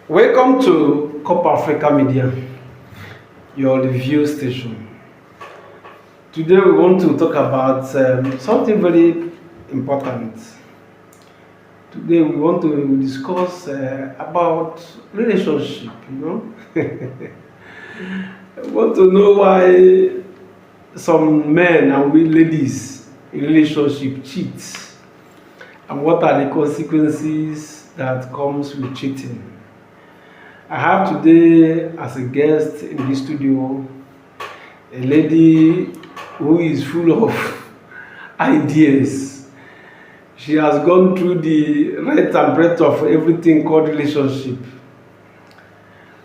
Welcome to Cop Africa Media, your review station. Today we want to talk about something very important. Today we want to discuss about relationship. I want to know why some men and we ladies in relationship cheat, and what are the consequences that comes with cheating. I have today as a guest in the studio a lady who is full of ideas. She has gone through the breadth and breadth of everything called relationship.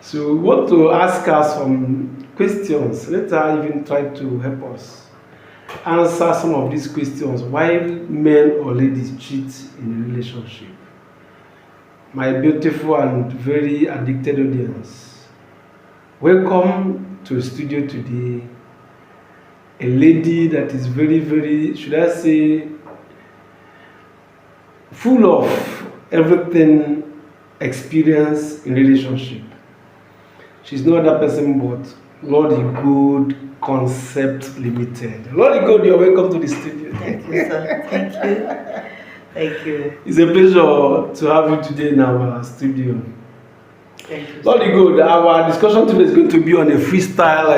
So we want to ask her some questions. Let her even try to help us answer some of these questions. Why men or ladies cheat in a relationship? My beautiful and very addicted audience, welcome to the studio today. A lady that is very, very, should I say, full of everything experience in relationship. She's no other person but Lord Good Concept Limited. Lord Good, you're welcome to the studio. Thank you, sir. Thank you. Thank you. It's a pleasure to have you today in our studio. Thank you. Lord Good, our discussion today is going to be on a freestyle,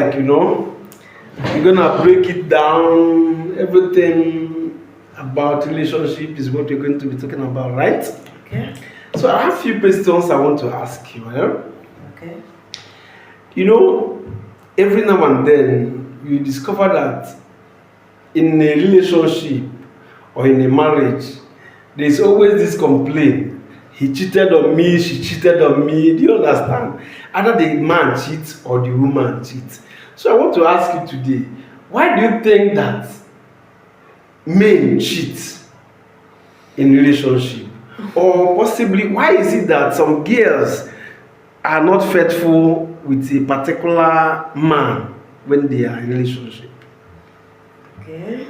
We're gonna break it down. Everything about relationship is what we're going to be talking about, right? Okay. So I have a few questions I want to ask you. Okay. Every now and then you discover that in a relationship or in a marriage, there's always this complaint. He cheated on me, she cheated on me. Do you understand? Either the man cheats or the woman cheats. So I want to ask you today, why do you think that men cheat in relationship? Or possibly, why is it that some girls are not faithful with a particular man when they are in a relationship? Okay.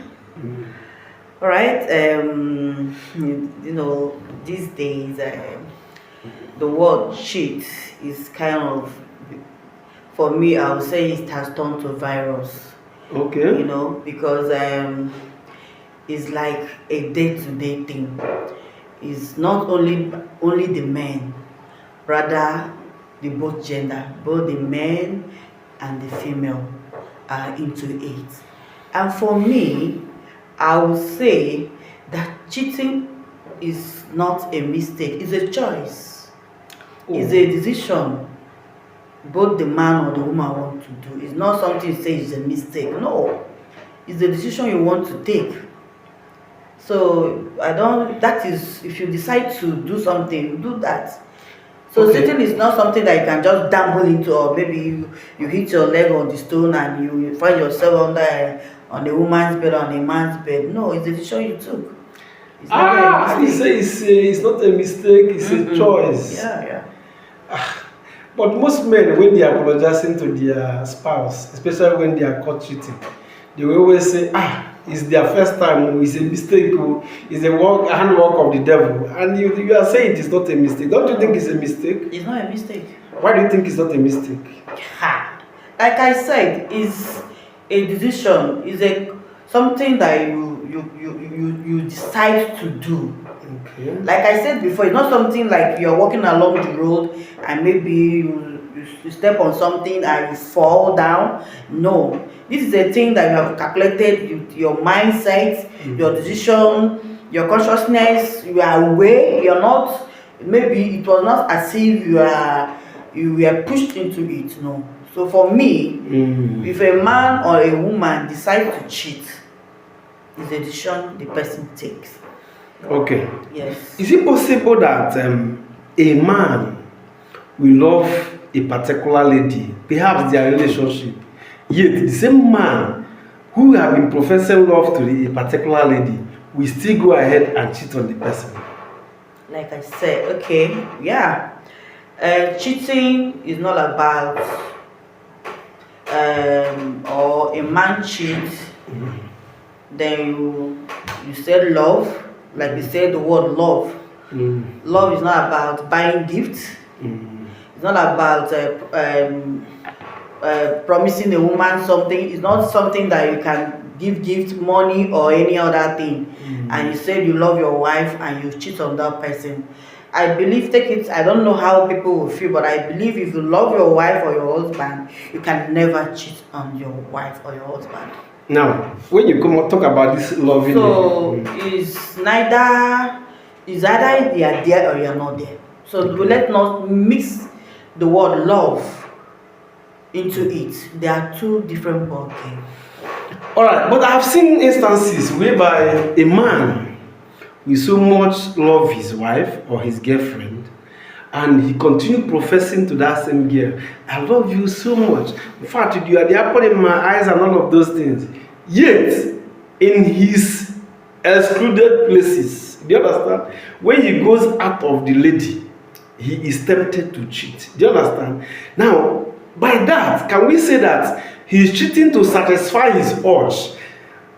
All right. These days, the word cheat is kind of, for me, I would say it has turned to virus. Okay. Because it's like a day-to-day thing. It's not only the men, rather the both gender, both the men and the female are into it. And for me, I would say that cheating is not a mistake, it's a choice. It's a decision both the man or the woman want to do. It's not something you say is a mistake. No. It's a decision you want to take. So that is, if you decide to do something, do that. So cheating is not something that you can just dabble into, or maybe you hit your leg on the stone and you find yourself on a woman's bed or on a man's bed. No, it's a decision you took. It's never a mistake. You say it's not a mistake, it's a choice. Yeah. But most men, when they are apologizing to their spouse, especially when they are caught cheating, they will always say, it's their first time, it's a mistake, it's a handwork of the devil. And you are saying it is not a mistake. Don't you think it's a mistake? It's not a mistake. Why do you think it's not a mistake? Like I said, it's a decision, it's something that you decide to do. Okay. Like I said before, it's not something like you're walking along the road and maybe you step on something and you fall down. No, this is a thing that you have calculated, your mindset, your decision, your consciousness. You are aware. You're not. Maybe it was not as if you were pushed into it. No. So for me, if a man or a woman decides to cheat, it's a decision the person takes. Okay. Yes. Is it possible that a man will love a particular lady, perhaps their relationship, yet the same man who have been professing love to a particular lady will still go ahead and cheat on the person? Like I said, okay, yeah. Cheating is not about or a man cheats, then you said love. Like we said, the word love. Love is not about buying gifts. It's not about promising a woman something. It's not something that you can give gift, money, or any other thing. And you said you love your wife and you cheat on that person. I believe, take it, I don't know how people will feel, but I believe if you love your wife or your husband, you can never cheat on your wife or your husband. Now, when you come talk about this loving, so it's either you are there or you are not there. So let's not mix the word love into it. There are two different ball games. All right, but I've seen instances whereby a man will so much love his wife or his girlfriend, and he continued professing to that same girl, I love you so much. In fact, you are the apple in my eyes and all of those things. Yet, in his excluded places, do you understand? When he goes out of the lady, he is tempted to cheat. Do you understand? Now, by that, can we say that he is cheating to satisfy his urge,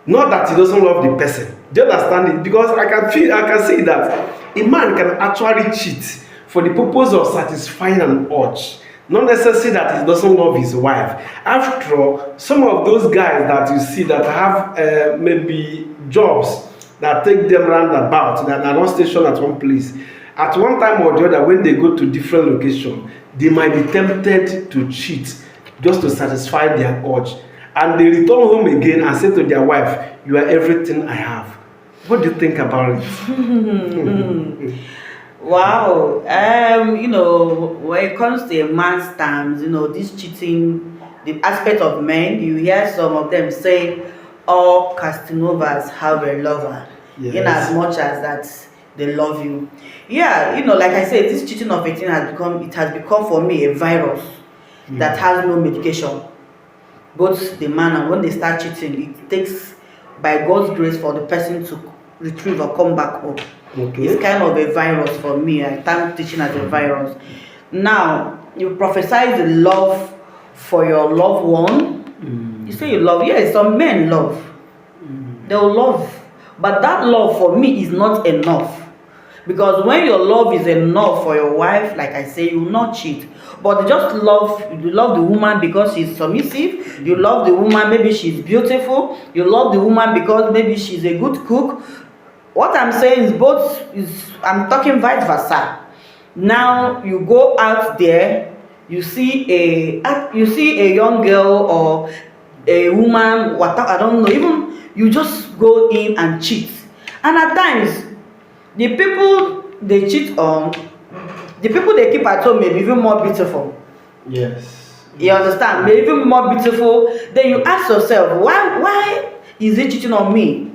not that he doesn't love the person? Do you understand it? Because I can see that a man can actually cheat for the purpose of satisfying an urge, not necessarily that he doesn't love his wife. After all, some of those guys that you see that have maybe jobs that take them round about, that are not stationed at one place, at one time or the other, when they go to different locations, they might be tempted to cheat just to satisfy their urge. And they return home again and say to their wife, you are everything I have. What do you think about it? Wow. When it comes to a man's terms, this cheating, the aspect of men, you hear some of them say all Castanovas have a lover. Yes. In as much as that they love you. Yeah, like I said, this cheating of a thing has become for me a virus that has no medication. Both the man and when they start cheating, it takes by God's grace for the person to retrieve or come back up. Okay. It's kind of a virus for me. I start teaching as a virus. Now, you prophesy the love for your loved one. You say you love. Yes, some men love. They'll love. But that love for me is not enough. Because when your love is enough for your wife, like I say, you will not cheat. But you love the woman because she's submissive. You love the woman, maybe she's beautiful. You love the woman because maybe she's a good cook. What I'm saying is I'm talking vice versa. Now you go out there, you see a young girl or a woman, I don't know, even you just go in and cheat. And at times, the people they cheat on, the people they keep at home may be even more beautiful. Yes. You understand? Maybe even more beautiful. Then you ask yourself, why is he cheating on me?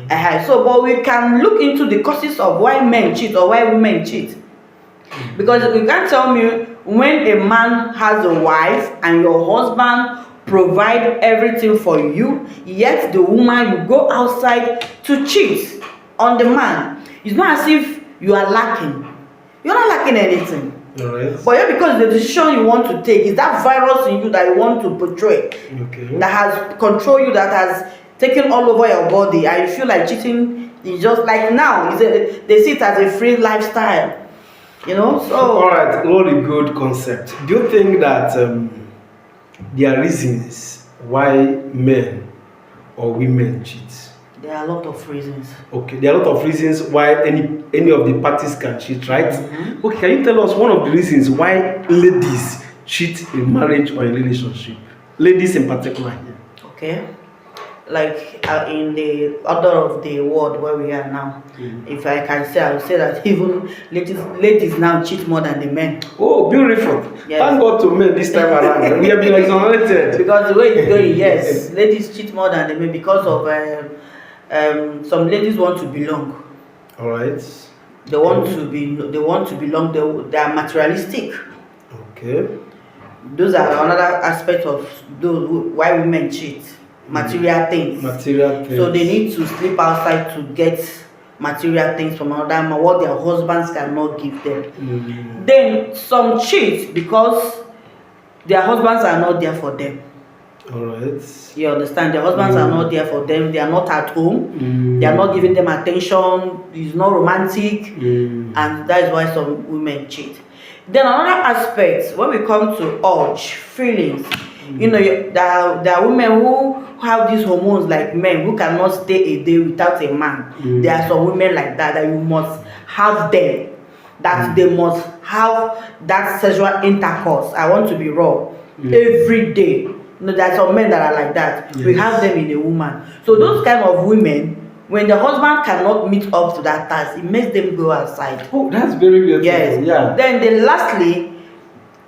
But we can look into the causes of why men cheat or why women cheat. Because you can't tell me when a man has a wife and your husband provide everything for you, yet the woman, you go outside to cheat on the man. It's not as if you are lacking. You're not lacking anything. Right. But yeah, because the decision you want to take is that virus in you that you want to portray, that has controlled you, that has taken all over your body, and you feel like cheating is just like now. They see it as a free lifestyle. So all right, really good concept. Do you think that there are reasons why men or women cheat? There are a lot of reasons. Okay, there are a lot of reasons why any of the parties can cheat, right? Okay, can you tell us one of the reasons why ladies cheat in marriage or in relationship? Ladies in particular here. Okay. Like in the order of the world where we are now, if I can say, I would say that even ladies now cheat more than the men. Oh, beautiful. Yes. Thank God to men this time around. We have been exonerated. Because the way it's going, yes, ladies cheat more than the men because of some ladies want to belong. All right. They want to belong. They are materialistic. Okay. Those are another aspect of why women cheat. Material things. So they need to sleep outside to get material things from another man, what their husbands cannot give them. Then some cheat because their husbands are not there for them. All right. You understand? Their husbands are not there for them. They are not at home. They are not giving them attention. It's not romantic, and that is why some women cheat. Then another aspect, when we come to urge, feelings, there are women who have these hormones like men who cannot stay a day without a man. There are some women like that that you must have them, that they must have that sexual intercourse. I want to be raw every day. There are some men that are like that. We have them in a woman. So those kind of women, when the husband cannot meet up to that task, it makes them go outside. Oh, that's very beautiful. Yes. Yeah. Then lastly,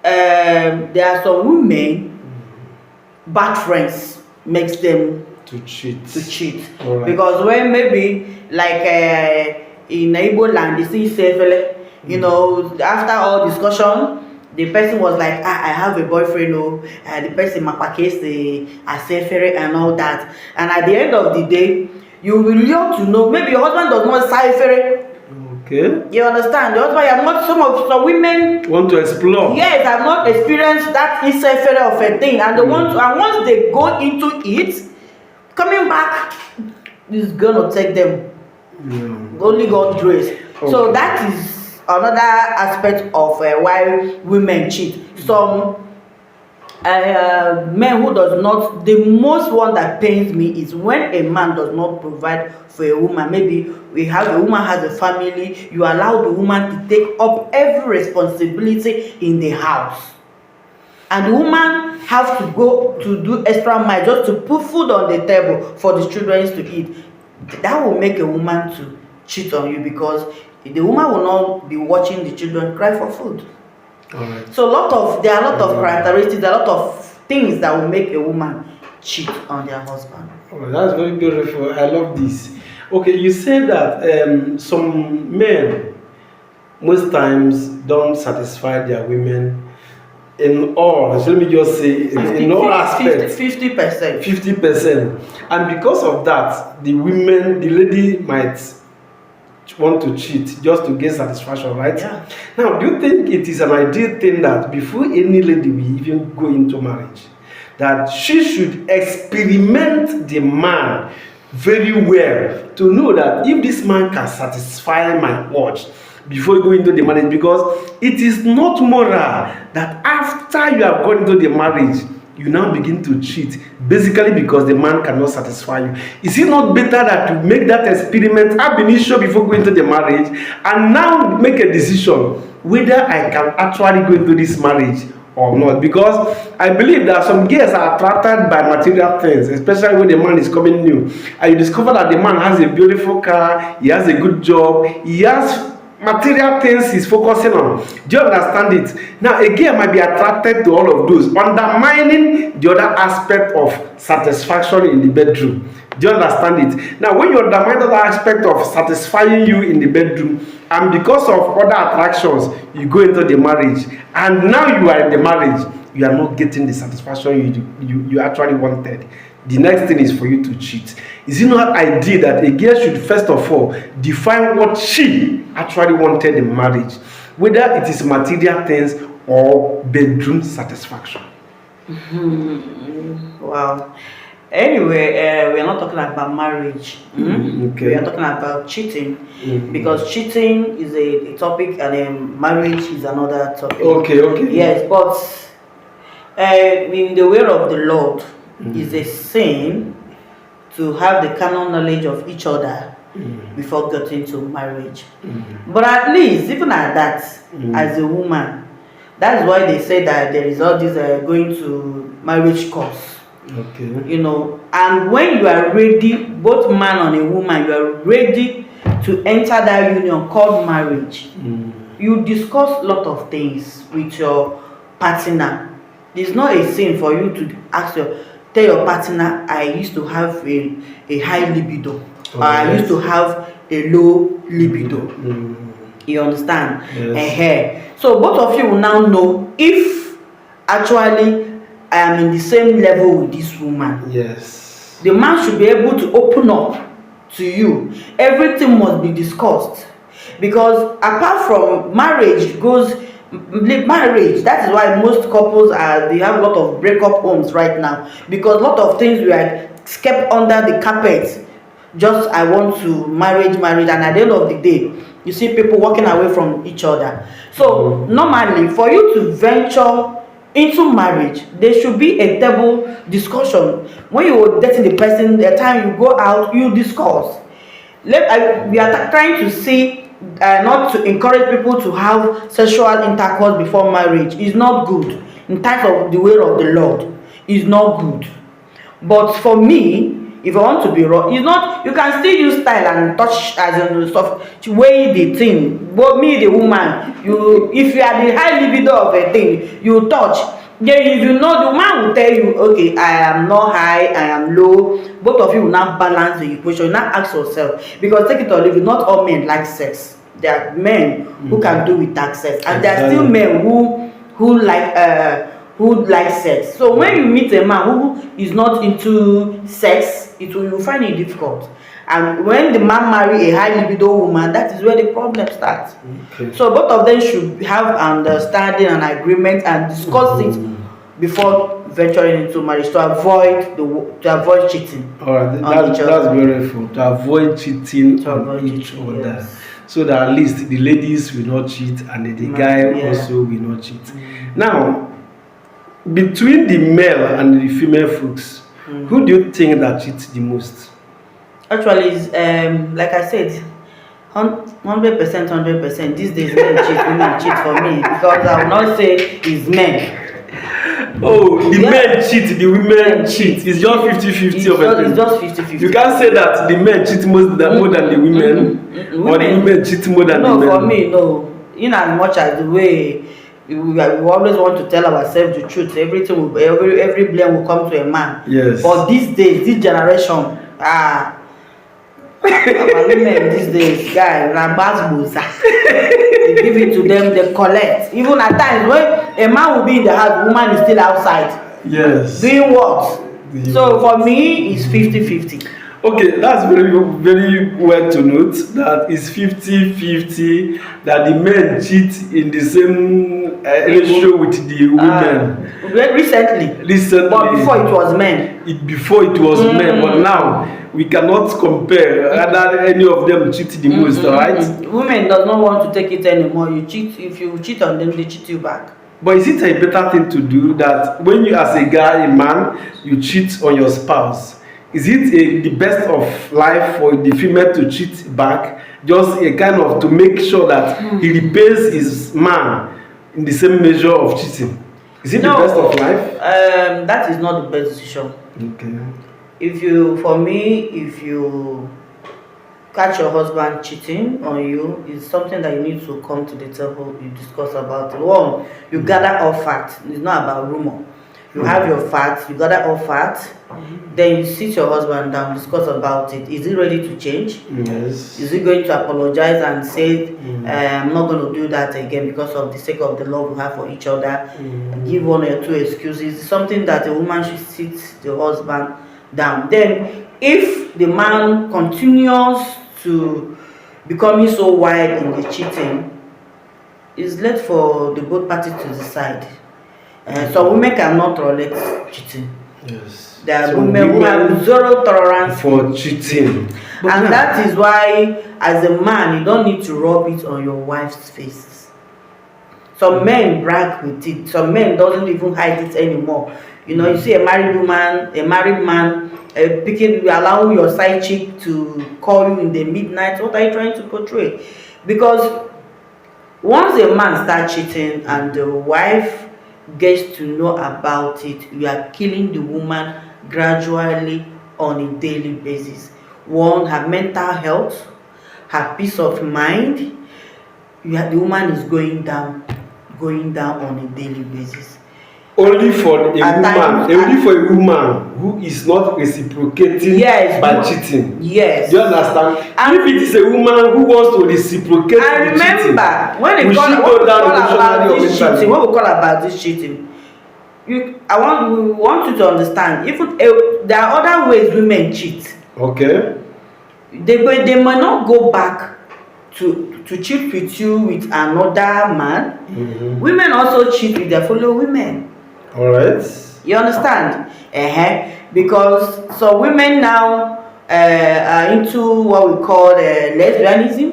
there are some women, bad friends makes them To cheat. Right. Because when maybe like in Igbo land, they see sefele, after all discussion, the person was like, I have a boyfriend, the person mapakese, a sefere and all that. And at the end of the day, you will learn to know, maybe your husband does not sefere. Okay. You understand? That's why I'm not some women want to explore. Yes, I've not experienced that inside of a thing, and and once they go into it, coming back is gonna take them. Only God's grace. Okay. So that is another aspect of why women cheat. Some men who does not, the most one that pains me is when a man does not provide for a woman. Maybe a woman has a family, you allow the woman to take up every responsibility in the house, and the woman has to go to do extra mile just to put food on the table for the children to eat. That will make a woman to cheat on you, because the woman will not be watching the children cry for food. Right. So there are a lot of characteristics, a lot of things that will make a woman cheat on their husband. Oh, that's very beautiful. I love this. Okay, you said that some men most times don't satisfy their women in all. Let me just say, in all aspects. 50%. 50%. And because of that, the lady might want to cheat just to get satisfaction, right? Yeah. Now, do you think it is an ideal thing that before any lady will even go into marriage, that she should experiment the man very well to know that if this man can satisfy my urge before going into the marriage? Because it is not moral that after you have gone into the marriage, you now begin to cheat, basically because the man cannot satisfy you. Is it not better that to make that experiment ab initio before going into the marriage, and now make a decision whether I can actually go into this marriage or not? Because I believe that some girls are attracted by material things, especially when the man is coming new, and you discover that the man has a beautiful car, he has a good job, he has material things he's focusing on. Do you understand it? Now, a girl might be attracted to all of those, undermining the other aspect of satisfaction in the bedroom. Do you understand it? Now, when you undermine the other aspect of satisfying you in the bedroom, and because of other attractions, you go into the marriage, and now you are in the marriage, you are not getting the satisfaction you actually wanted. The next thing is for you to cheat. Is it not ideal that a girl should first of all define what she actually wanted in marriage, whether it is material things or bedroom satisfaction? Wow. Anyway, we are not talking about marriage. Okay. We are talking about cheating, because cheating is a topic, and then marriage is another topic. Okay. Yes, but in the way of the Lord, is a sin to have the carnal knowledge of each other before getting to marriage. But at least, even at that, as a woman, that's why they say that there is all this going to marriage course. Okay. And when you are ready, both man and a woman, you are ready to enter that union called marriage. You discuss a lot of things with your partner. It's not a sin for you to tell your partner, I used to have a high libido, or I used to have a low libido. You understand? Yes. So both of you will now know if actually I am in the same level with this woman. Yes. The man should be able to open up to you. Everything must be discussed, because apart from marriage, that is why most couples they have a lot of breakup homes right now, because a lot of things we are kept under the carpet. Just I want to marriage, and at the end of the day, You see people walking away from each other. So normally, for you to venture into marriage, there should be a table discussion. When you are dating the person, the time you go out, you discuss. We are trying to see, not to encourage people to have sexual intercourse before marriage. It's not good in terms of the way of the Lord. It's not good. But for me, if I want to be raw, it's not, you can still use style and touch as in stuff to weigh the thing. But me, the woman, you, if you are the high libido of a thing, you touch. Then if you know, the man will tell you, okay, I am not high, I am low. Both of you will now balance the equation. You now ask yourself, because take it or leave it, not all men like sex. There are men who can do without sex, and there are still men who like sex. So when you meet a man who is not into sex, you find it difficult. And when the man marry a high libido woman, that is where the problem starts. Okay. So both of them should have understanding and agreement and discuss it before venturing into marriage to avoid cheating. All right, that's beautiful. To avoid cheating on each other. Yes. So that at least the ladies will not cheat and the guy also will not cheat. Now, between the male and the female folks, who do you think that cheats the most? Actually, it's, like I said, 100%. These days, men cheat, women cheat for me, because I will not say it's men. Oh, the men cheat, the women cheat. It's just 50-50 of everything. It's just 50-50. You can't say that the men cheat more than the women, or the women cheat more than the men. No, for me, no. In as much as the way we always want to tell ourselves the truth, everything will, every blame will come to a man. Yes. But these days, this generation, our women these days, guys, they give it to them, they collect. Even at times when a man will be in the house, woman is still outside. Yes. Doing what? So for me, it's 50-50. Okay, that's very, very well to note that it's 50-50 that the men cheat in the same ratio with the women. Recently. But before it was men. Before it was men, but now we cannot compare whether any of them cheat the most, right? Women does not want to take it anymore. You cheat, if you cheat on them, they cheat you back. But is it a better thing to do that when you as a guy, a man, you cheat on your spouse? Is it the best of life for the female to cheat back, just a kind of to make sure that he repays his man in the same measure of cheating? Is it the best of life? That is not the best decision. Okay. If you catch your husband cheating on you, it's something that you need to come to the table, you discuss about it. One, you gather all facts. It's not about rumor. You have your facts, you gather all facts, then you sit your husband down, discuss about it. Is he ready to change? Yes. Is he going to apologize and say, I'm not going to do that again because of the sake of the love we have for each other? Give one or two excuses. Something that a woman should sit the husband down. Then, if the man continues to becoming so wild in the cheating, it's left for the both parties to decide. So women cannot tolerate cheating. Yes. There are women who have zero tolerance for cheating. And that is why, as a man, you don't need to rub it on your wife's face. Some men brag with it. Some men doesn't even hide it anymore. You know, you see a married woman, a married man, allowing your side chick to call you in the midnight. What are you trying to portray? Because once a man starts cheating and the wife gets to know about it, you are killing the woman gradually on a daily basis. One, her mental health, her peace of mind, the woman is going down on a daily basis. Only for a woman who is not reciprocating by cheating. Yes. Do you understand? And if it is a woman who wants to reciprocate I remember when we call about this cheating, we want you to understand, even there are other ways women cheat. Okay. They might not go back to cheat with you with another man. Women also cheat with their fellow women. All right. You understand? Because so women now are into what we call lesbianism.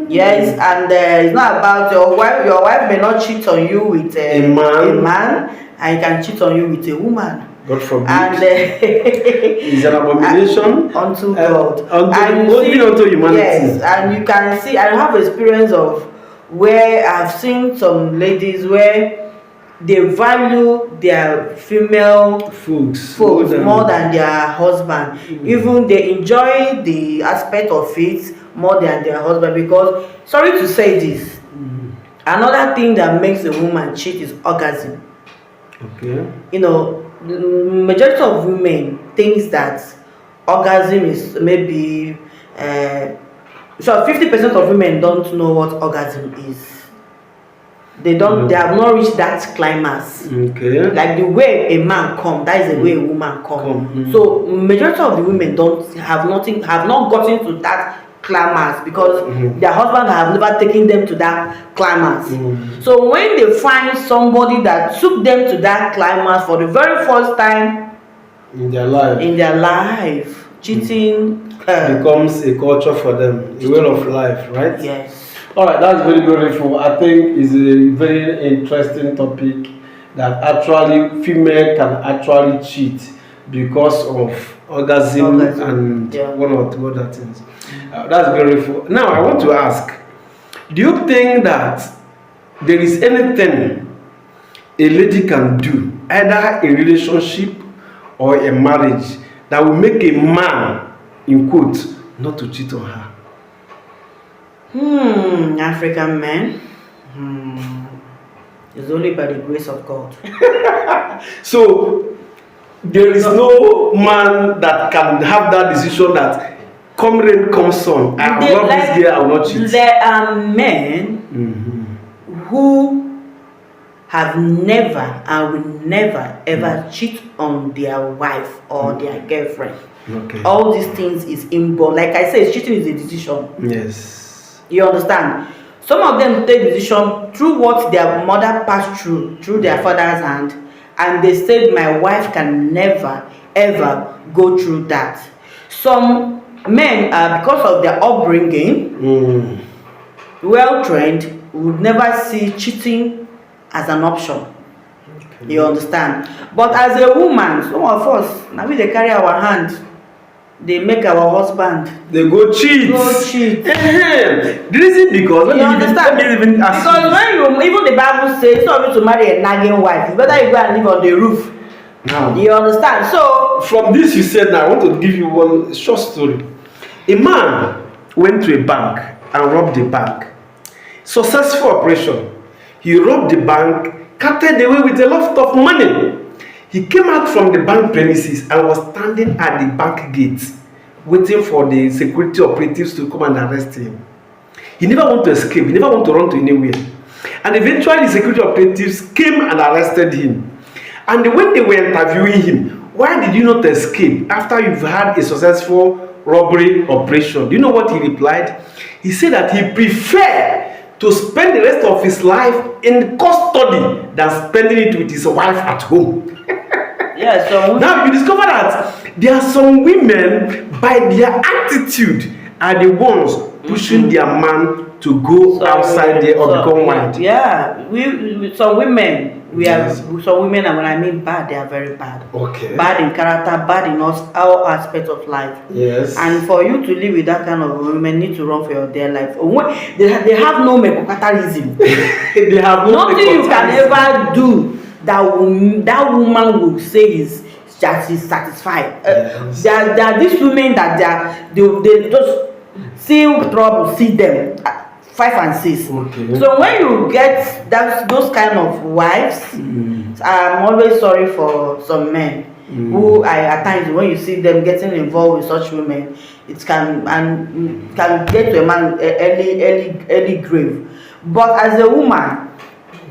Yes, and it's not about your wife. Your wife may not cheat on you with a man, and can cheat on you with a woman. God forbid. And it's an abomination unto God. Only unto humanity. Yes, and you can see. I have experience of where I've seen some ladies where they value their female folks more than their husband. Even they enjoy the aspect of it more than their husband, because sorry to say this, another thing that makes a woman cheat is orgasm. Okay. You know, the majority of women thinks that orgasm is maybe so 50% of women don't know what orgasm is. They don't. They have not reached that climax. Okay. Like the way a man come, that is the way a woman come. So majority of the women have not gotten to that climax because their husband have never taken them to that climax. So when they find somebody that took them to that climax for the very first time in their life, cheating becomes a culture for them, a way of life, right? Yes. All right, that's very beautiful. I think it's a very interesting topic that actually female can actually cheat because of orgasm and one or two other things. That's beautiful. Now I want to ask, do you think that there is anything a lady can do, either in relationship or a marriage, that will make a man, in quotes, not to cheat on her? African men. It's only by the grace of God. So there is no man that can have that decision that come rain, come sun, I love this girl, I will not cheat. There are men who have never and will never ever cheat on their wife or their girlfriend. Okay. All these things is inborn. Like I said, cheating is a decision. Yes. You understand? Some of them take decision through what their mother passed through their father's hand, and they said my wife can never ever go through that. Some men, because of their upbringing, well trained, would never see cheating as an option. Okay. You understand? But as a woman, some of us, now we they carry our hand. They make our husband. They go cheat. The reason because you understand? Because when you even the Bible says it's not to marry a nagging wife. It's better you go and live on the roof. Now, you understand? So from this you said, now I want to give you one short story. A man went to a bank and robbed the bank. Successful operation. He robbed the bank, carted away with a lot of money. He came out from the bank premises and was standing at the bank gate, waiting for the security operatives to come and arrest him. He never wanted to escape. He never wanted to run to anywhere. And eventually, the security operatives came and arrested him. And when they were interviewing him, why did you not escape after you've had a successful robbery operation? Do you know what he replied? He said that he preferred to spend the rest of his life in custody than spending it with his wife at home. Yeah, so now you discover that there are some women, by their attitude, are the ones pushing their man to go outside there or become wild. Yeah, some women, some women, and when I mean bad, they are very bad. Okay. Bad in character, bad in all aspects of life. Yes. And for you to live with that kind of women, need to run for your dear life. They have no mekokatarism. They have no nothing you can ever do that woman will say is that she's satisfied. Yes. There are these women that they just see trouble, see them 5 and 6. Okay. So when you get those kind of wives, I'm always sorry for some men who at times when you see them getting involved with such women, it can get to a man early grave. But as a woman,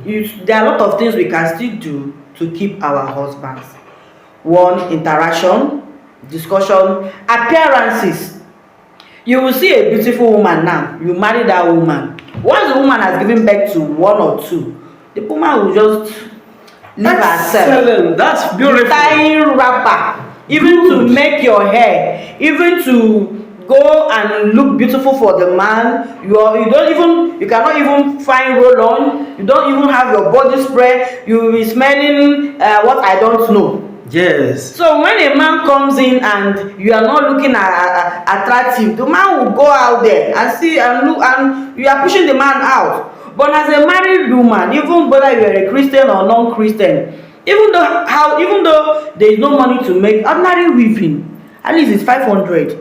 there are a lot of things we can still do to keep our husbands. One, interaction, discussion, appearances. You will see a beautiful woman now. You marry that woman. Once the woman has given birth to 1 or 2, the woman will just leave herself. Excellent. That's beautiful. Tying wrapper, even to make your hair, even to go and look beautiful for the man. You cannot even find roll on. You don't even have your body spray. You will be smelling what I don't know. Yes. So when a man comes in and you are not looking attractive, the man will go out there and see and look, and you are pushing the man out. But as a married woman, even whether you are a Christian or non-Christian, even though there is no money to make, ordinary weaving, at least it's 500.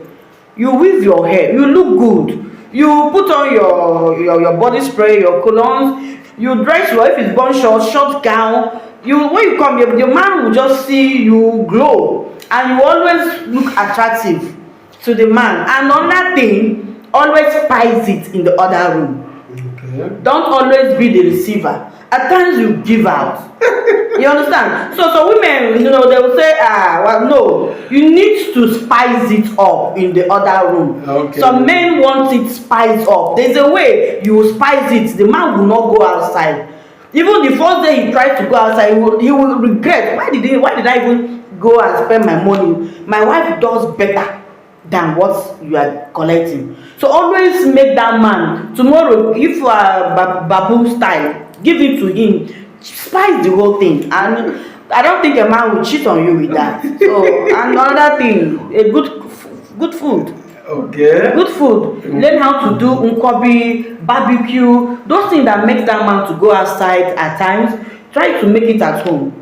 You weave your hair, you look good. You put on your body spray, your colognes, you dress well. If it's bun short gown, when you come, your man will just see you glow, and you always look attractive to the man. And another thing, always spice it in the other room. Okay. Don't always be the receiver. At times you give out. You understand? So women, they will say, well, no, you need to spice it up in the other room. Okay. Some men want it spiced up. There's a way you spice it. The man will not go outside. Even the first day he tries to go outside, he will regret. Why did I even go and spend my money? My wife does better than what you are collecting. So always make that man, tomorrow, if you are babu style, give it to him. Spice the whole thing. And I don't think a man will cheat on you with that. So, and another thing, a good food. Okay. Good food. Learn how to do unkobi, barbecue, those things that make that man to go outside at times. Try to make it at home.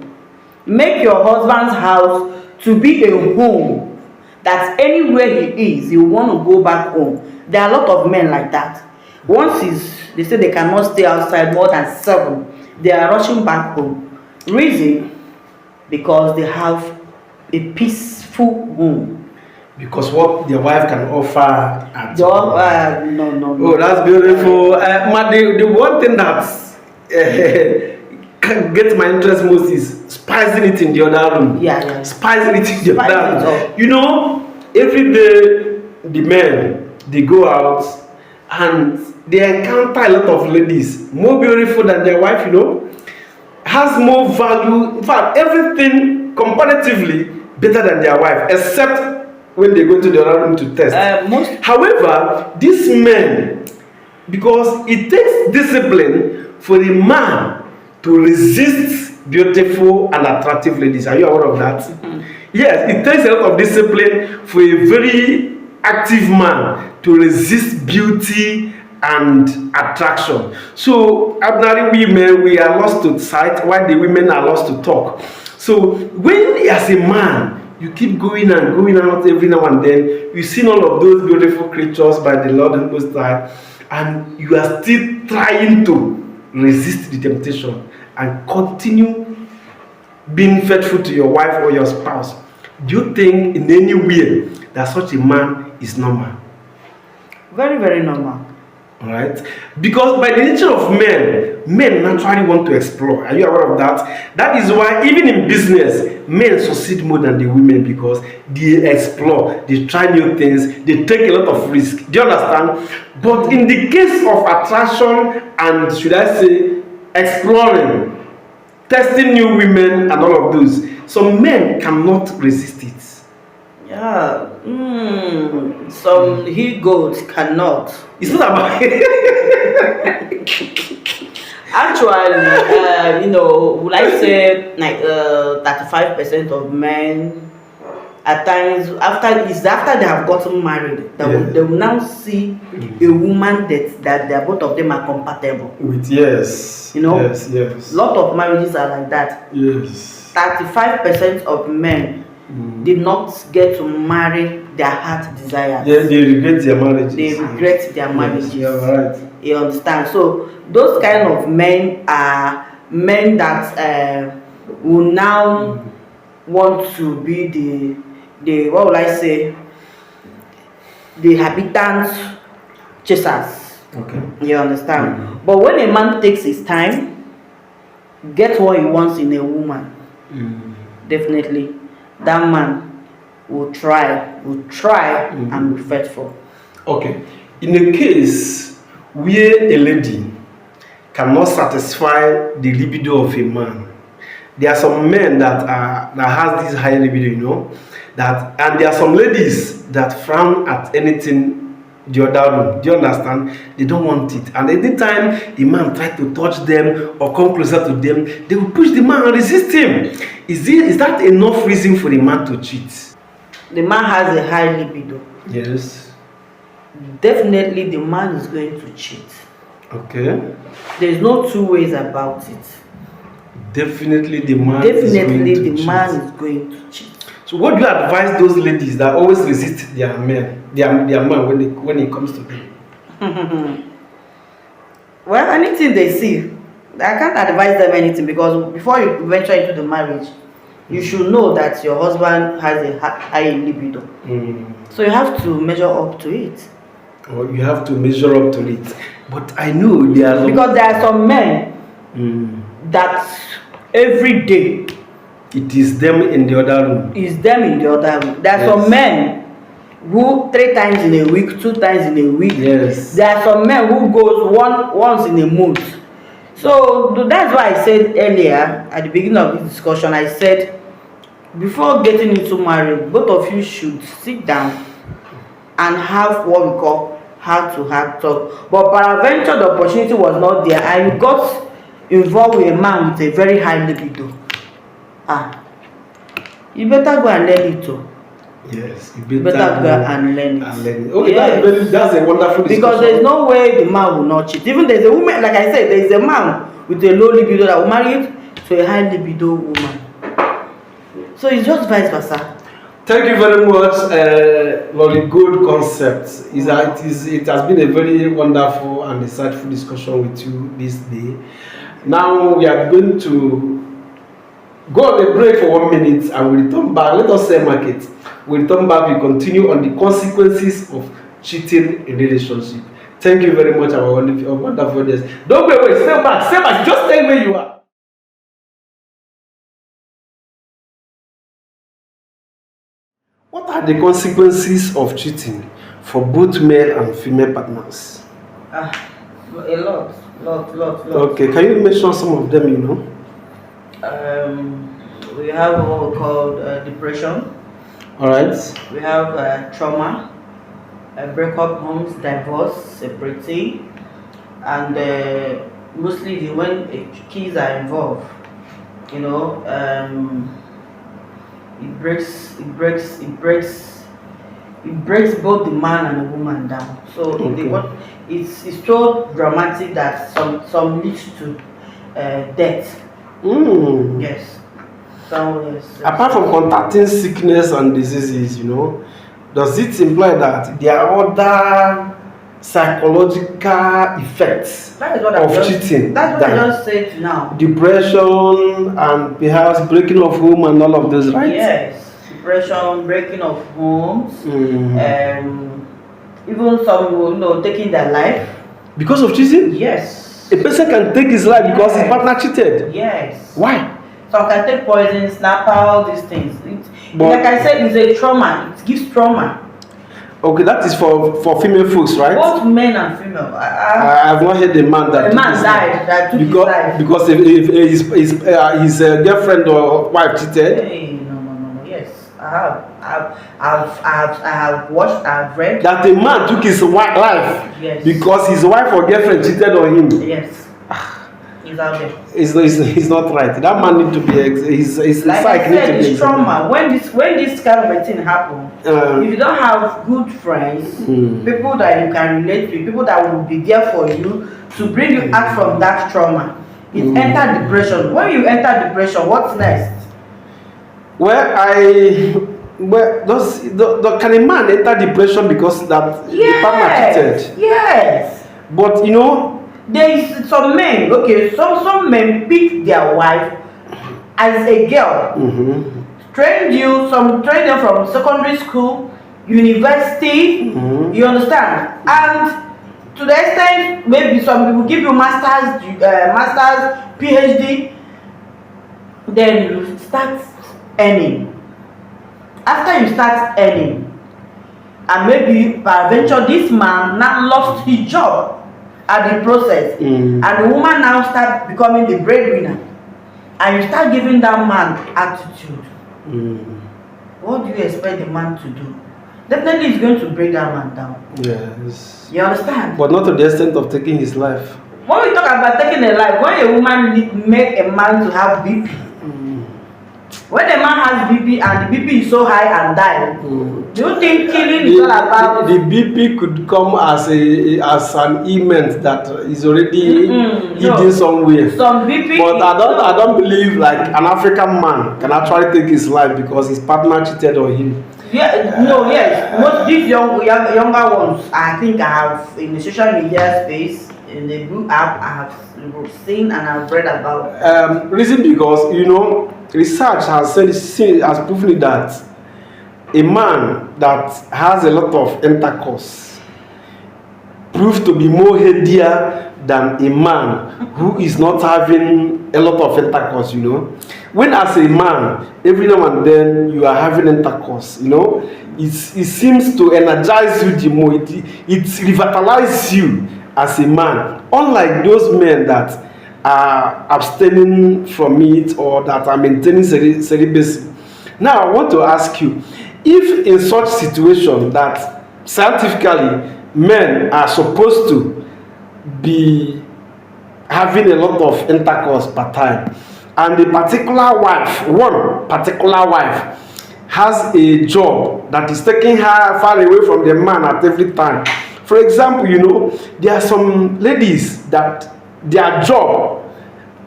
Make your husband's house to be a home that anywhere he is, you want to go back home. There are a lot of men like that. Once they say they cannot stay outside more than 7, they are rushing back home. Reason? Because they have a peaceful home. Because what their wife can offer at no. Oh, that's beautiful. The one thing that can get my interest most is spicing it in the other room. Yeah. Spicing it in the other room. Every day the men, they go out and they encounter a lot of ladies more beautiful than their wife, has more value. In fact, everything comparatively better than their wife, except when they go to the other room to test. However, these men, because it takes discipline for a man to resist beautiful and attractive ladies. Are you aware of that? Mm-hmm. Yes, it takes a lot of discipline for a very active man to resist beauty and attraction. So ordinary women, we are lost to sight, while the women are lost to talk. So when as a man you keep going and going out every now and then, you see all of those beautiful creatures by the Lord and Most High, and you are still trying to resist the temptation and continue being faithful to your wife or your spouse. Do you think in any way that such a man is normal? Very, very normal. Alright? Because by the nature of men naturally want to explore. Are you aware of that? That is why even in business, men succeed more than the women, because they explore, they try new things, they take a lot of risk. Do you understand? But in the case of attraction and, should I say, exploring, testing new women and all of those, some men cannot resist it. Yeah. Some he-goats cannot. It's not about actually, would I say like 35% of men at times after they have gotten married, they will now see a woman that both of them are compatible with. Yes. Yes. Lot of marriages are like that. Yes. 35% of men did not get to marry their heart desires. Yeah, they regret their marriages. Marriages. Yeah, right. You understand? So those kind of men are men that will now want to be the what will I say? The habitant chasers. Okay. You understand? But when a man takes his time, get what he wants in a woman, definitely that man will try and be faithful. Okay. In a case where a lady cannot satisfy the libido of a man, there are some men that has this high libido, and there are some ladies that frown at anything the other room. Do you understand? They don't want it. And anytime the man try to touch them or come closer to them, they will push the man and resist him. Is that enough reason for the man to cheat? The man has a high libido. Yes. Definitely the man is going to cheat. Okay. There's no two ways about it. Definitely the man is going to cheat. Man is going to cheat. So what do you advise those ladies that always resist their man when it comes to them? Well, anything they see, I can't advise them anything, because before you venture into the marriage, you should know that your husband has a high libido. So you have to measure up to it. Or you have to measure up to it. But I know there are because there are some men that every day it is them in the other room. Is them in the other room. There are some men who 3 times in a week, 2 times in a week. Yes. There are some men who goes once in a month. So that's why I said earlier at the beginning of this discussion, I said before getting into marriage, both of you should sit down and have what we call heart-to-heart talk. But peradventure the opportunity was not there and you got involved with a man with a very high libido. You better go and learn it too. Yes, you better go and learn it. Okay, yes. That's a wonderful discussion. Because there's no way the man will not cheat. Even there's a woman, like I said, there's a man with a low libido that will marry to a high libido woman. So it's just vice versa. Thank you very much, Lolly. Good concept. It has been a very wonderful and insightful discussion with you this day. Now we are going to go on a break for 1 minute and we return back. Let us say market. We return back. We continue on the consequences of cheating in relationship. Thank you very much, our wonderful guests. Don't go away. Stay back. Just stay where you are. What are the consequences of cheating for both male and female partners? A lot. Okay, can you mention some of them, We have what we call depression. Alright. We have trauma, breakup homes, divorce, separating, and mostly when kids are involved, it breaks both the man and the woman down. So it's so dramatic that some leads to death. Yes. So yes. Apart from contacting sickness and diseases, does it imply that there are other psychological effects of cheating? That's what I just said now. Depression and perhaps breaking of home and all of those, right? Yes. Depression, breaking of homes, even some taking their life. Because of cheating? Yes. A person can take his life because his partner cheated? Yes. Why? Some can take poison, snap all these things. Like I said, it's a trauma. It gives trauma. Okay, that is for female folks, right? Both men and female. I've not heard a man that took his life. Because if his girlfriend or wife cheated. Hey, no. Yes, I have watched. I've read that a man took his life. Yes. Because his wife or girlfriend cheated on him. Yes. He's out there. It's not right. That man need to be. His like I said, it's trauma. When this kind of a thing happens, if you don't have good friends, people that you can relate with, people that will be there for you to bring you out from that trauma, it enter depression. When you enter depression, what's next? Can a man enter depression because that the partner cheated? Yes. But there is some men. Okay, some men pick their wife as a girl. Train them from secondary school, university. You understand? And to the extent, maybe some people give you masters, PhD. Then you start earning. After you start earning, and maybe peradventure this man now lost his job at the process, and the woman now start becoming the breadwinner, and you start giving that man attitude. What do you expect the man to do? definitely it's going to break that man down. Yes. You understand? But not to the extent of taking his life. When we talk about taking a life, when a woman make a man to have BP, when a man has BP and the BP is so high and die, do you think killing is all about? The BP could come as an event that is already hidden somewhere. Some BP. But I don't believe like an African man can actually take his life because his partner cheated on him. Yeah, no, yes. Most these younger ones, I think I have in the social media space, in the book app, I have seen and I've read about. Reason because research has has proven that a man that has a lot of intercourse proves to be more healthier than a man who is not having a lot of intercourse. When as a man, every now and then you are having intercourse, it seems to energize you the more. It revitalizes you as a man, unlike those men that are abstaining from it or that are maintaining celibacy. Now I want to ask you, if in such situation that scientifically men are supposed to be having a lot of intercourse per time, and one particular wife has a job that is taking her far away from the man at every time. For example, there are some ladies that their job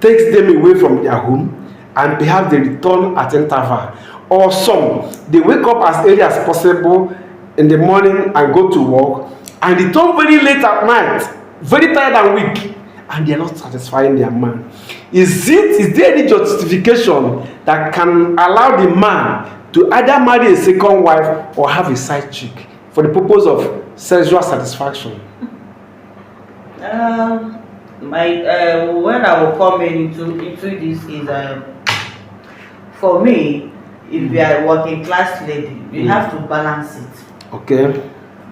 takes them away from their home and perhaps they return at interval. Or some, they wake up as early as possible in the morning and go to work and return very late at night, very tired and weak, and they are not satisfying their man. Is there any justification that can allow the man to either marry a second wife or have a side chick for the purpose of sexual satisfaction? When I will come into this is for me, if you are a working class lady, you have to balance it. Okay.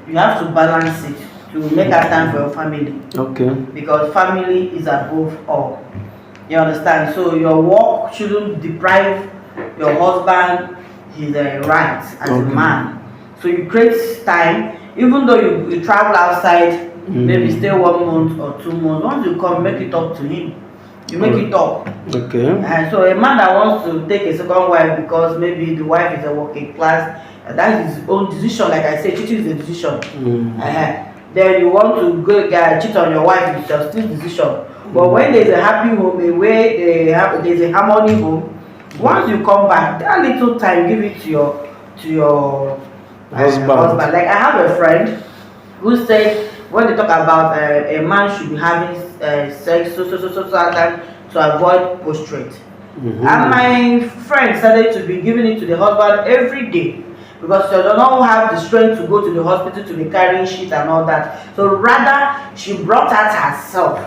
You have to balance it to make a time for your family. Okay. Because family is above all. You understand? So your work shouldn't deprive your husband his rights as a man. So you create time, even though you travel outside, maybe stay 1 month or 2 months. Once you come, make it up to him. You make it up. Okay. And so a man that wants to take a second wife because maybe the wife is a working class, that is his own decision. Like I said, cheating is a decision. Then you want to go cheat on your wife, it's your still decision. But when there's a happy home, there's a harmony home, once you come back, that little time, give it to your husband. Like I have a friend who said when they talk about a man should be having sex so time to avoid prostrate. And my friend started to be giving it to the husband every day because she does not have the strength to go to the hospital to be carrying shit and all that. So rather, she brought out herself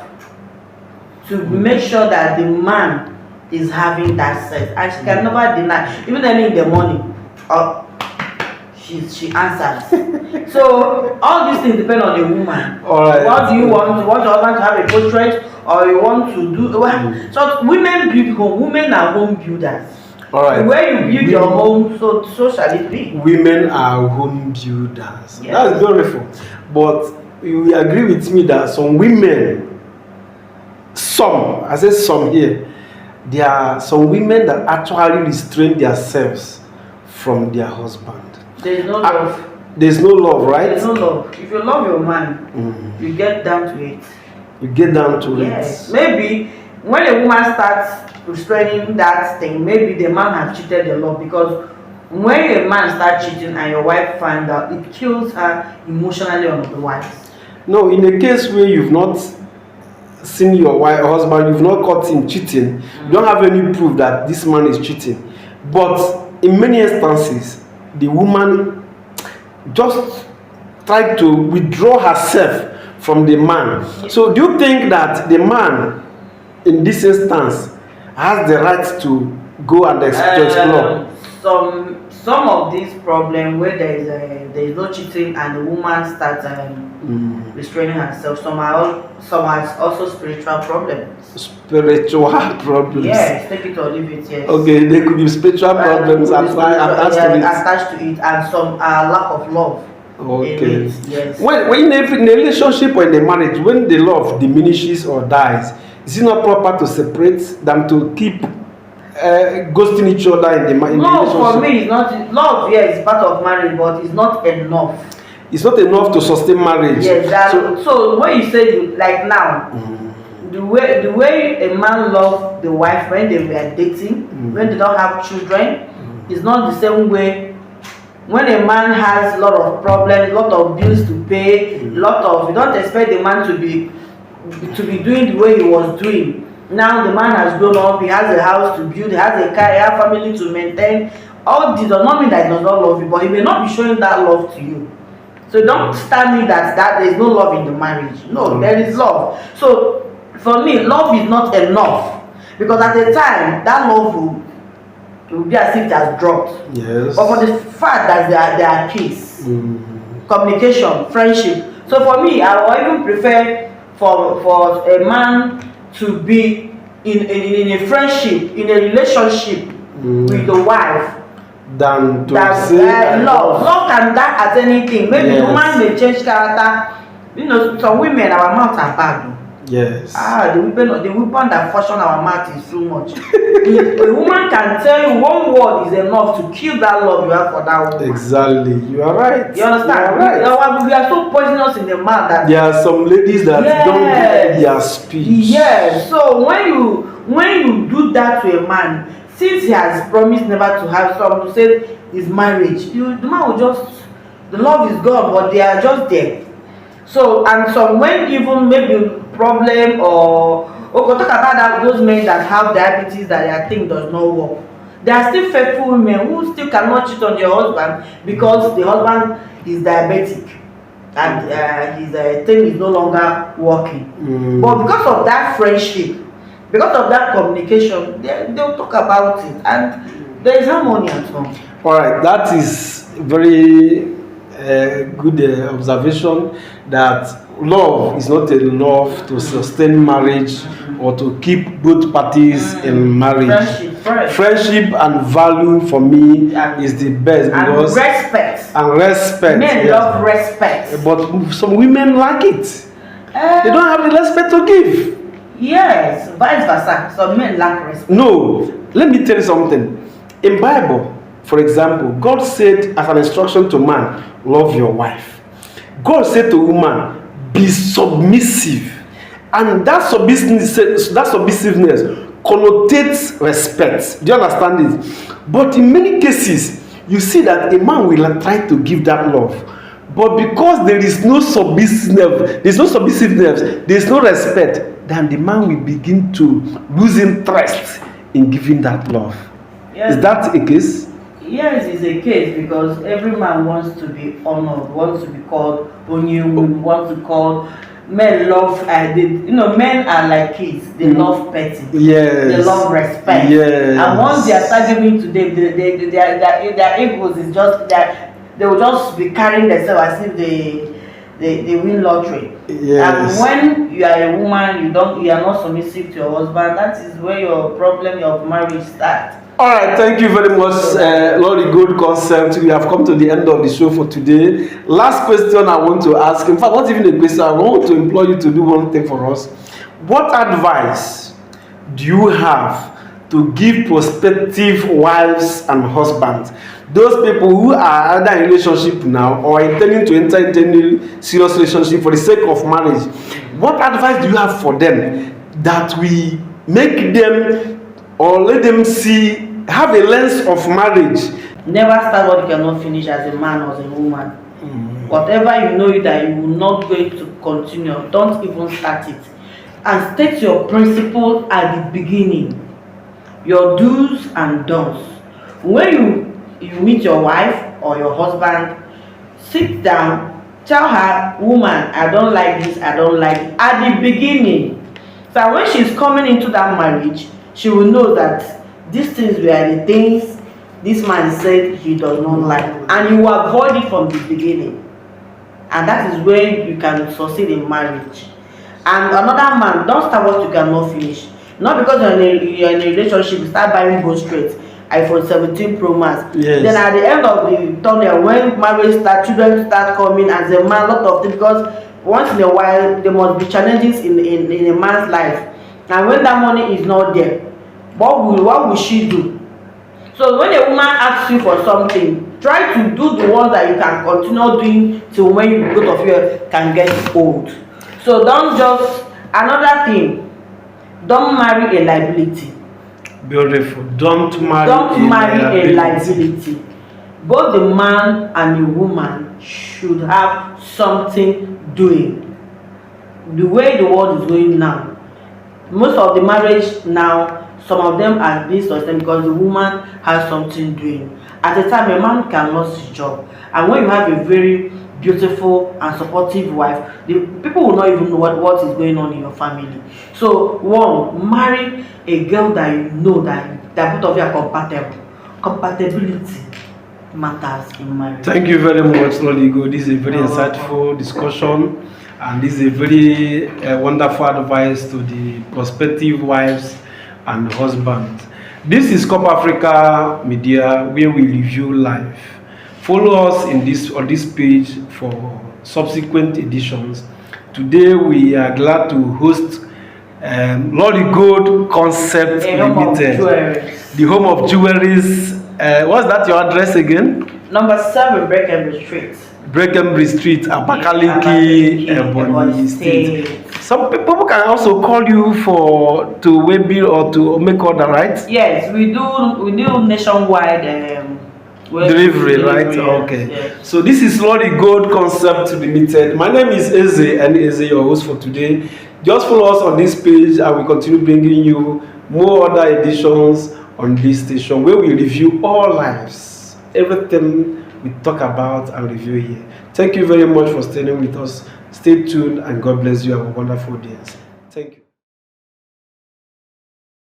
to make sure that the man is having that sex, and she can never deny, even early in the morning. She answers. So all these things depend on the woman. Alright. What do you want? You want your husband to have a portrait, or you want to do? Well, so women build home. Women are home builders. Alright. Where you build your home, so shall it be. Women are home builders. Yes. That's beautiful. But you agree with me that some women, I say some here, there are some women that actually restrain themselves from their husband. There's no love. There's no love, right? There's no love. If you love your man, you get down to it. You get down to Yes. it. Maybe when a woman starts restraining that thing, maybe the man has cheated a lot, because when a man starts cheating and your wife finds out, it kills her emotionally on the wife. No, in a case where you've not seen your husband, you've not caught him cheating, you don't have any proof that this man is cheating. But in many instances, the woman just tried to withdraw herself from the man. So do you think that the man in this instance has the right to go and explore? some of these problems where there is no cheating and the woman starts restraining herself, some are also spiritual problems. Spiritual problems. Yes, take it or leave it. Yes. Okay, there could be spiritual problems attached to it, and some are lack of love. Okay. Yes. When in a relationship or in a marriage, when the love diminishes or dies, is it not proper to separate than to keep ghosting each other in the relationship? No, for me, it's not. Love, yes, it's part of marriage, but it's not enough. It's not enough to sustain marriage. Yes. So when you say like now, the way a man loves the wife when they were dating, when they don't have children, is not the same way. When a man has a lot of problems, a lot of bills to pay, you don't expect the man to be doing the way he was doing. Now the man has grown up, he has a house to build, he has a car, he has a family to maintain. All this does not mean that he does not love you, but he may not be showing that love to you. So don't stand me that there is no love in the marriage. No, there is love. So for me, love is not enough, because at the time that love will be as if it has dropped. Yes. But for the fact that there are peace, communication, friendship. So for me, I would even prefer for a man to be in a friendship, in a relationship with the wife, than to say love. Love can die at anything. Maybe the woman may change character. You know, some women, our mouths are bad. Yes. The weapon that fashion our mouth is too much. A woman can tell you one word is enough to kill that love you have for that woman. Exactly. You are right. You understand? You are right. We are so poisonous in the mouth that there are some ladies that don't get their speech. Yes. So when you do that to a man, since he has promised never to have someone to say his marriage, the man will just, the love is gone, but they are just there. So, and so when even maybe problem or talk about that, those men that have diabetes that their thing does not work, there are still faithful women who still cannot cheat on their husband because the husband is diabetic and his thing is no longer working. But because of that friendship, because of that communication, they'll talk about it and there is harmony at home. All right, that is very good observation, that love is not enough to sustain marriage or to keep both parties in marriage. Friendship and value for me is the best, because respect. Men love respect, but some women lack it. They don't have the respect to give. Yes, vice versa. Some men lack respect. No, let me tell you something. In Bible, for example, God said as an instruction to man, love your wife. God said to woman, be submissive. And that submissiveness connotates respect. Do you understand it? But in many cases, you see that a man will try to give that love. But because there is no submissiveness, there is no respect, then the man will begin to lose interest in giving that love. Yes. Is that a case? Yes, it's a case, because every man wants to be honored, wants to be called onyum, wants to call. Men love, men are like kids. They love petting. Yes. They love respect. Yes. And once they are start giving to them, their egos is just that they will just be carrying themselves as if they win lottery. Yes. And when you are a woman, you are not submissive to your husband. That is where your problem of marriage starts. All right, thank you very much, Lori. Good concept. We have come to the end of the show for today. Last question I want to ask. In fact, not even a question. I want to implore you to do one thing for us. What advice do you have to give prospective wives and husbands? Those people who are either in relationship now or intending to enter into any serious relationship for the sake of marriage. What advice do you have for them that we make them or let them have a lens of marriage? Never start what you cannot finish as a man or as a woman. Whatever you know that you will not going to continue, don't even start it. And state your principle at the beginning, your do's and don'ts. When you meet your wife or your husband, sit down, tell her, woman, I don't like this, I don't like it, at the beginning. So when she's coming into that marriage, she will know that these things were the things this man said he does not like, and you avoid it from the beginning, and that is where you can succeed in marriage. And another man, don't start what you cannot finish. Not because you're in a relationship, you start buying both straight iPhone 17 Pro Max. Yes. Then at the end of the tunnel, when marriage start, children start coming, as a man, lot of things, because once in a while there must be challenges in a man's life, and when that money is not there, what will she do? So when a woman asks you for something, try to do the ones that you can continue doing till when you both of you can get old. So don't just, another thing, don't marry a liability. Beautiful. Don't marry a liability. Both the man and the woman should have something doing. The way the world is going now, most of the marriage now, some of them are being sustained because the woman has something doing. At a time, a man can lose his job, and when you have a very beautiful and supportive wife, the people will not even know what is going on in your family. So one, marry a girl that you know that both of you are compatible. Compatibility matters in marriage. Thank you very much, Loligo. This is a very insightful discussion, and this is a very wonderful advice to the prospective wives and husbands. This is Cup Africa Media, where we review life. Follow us on this page for subsequent editions. Today we are glad to host Lolly Gold Concept Limited, the home of jewelries. What's that your address again? Number 7 Breckenridge Street. Breckenridge Street, Abakaliki, Ebonyi State. Some people can also call you to web bill or to make order, right? Yes, we do nationwide delivery, right? Okay. Yes. So this is Lolly Gold Concept Limited. My name is Eze, and Eze, your host for today. Just follow us on this page, and we continue bringing you more other editions on this station where we review all lives, everything we talk about and review here. Thank you very much for staying with us. Stay tuned, and God bless you. Have a wonderful day. Thank you.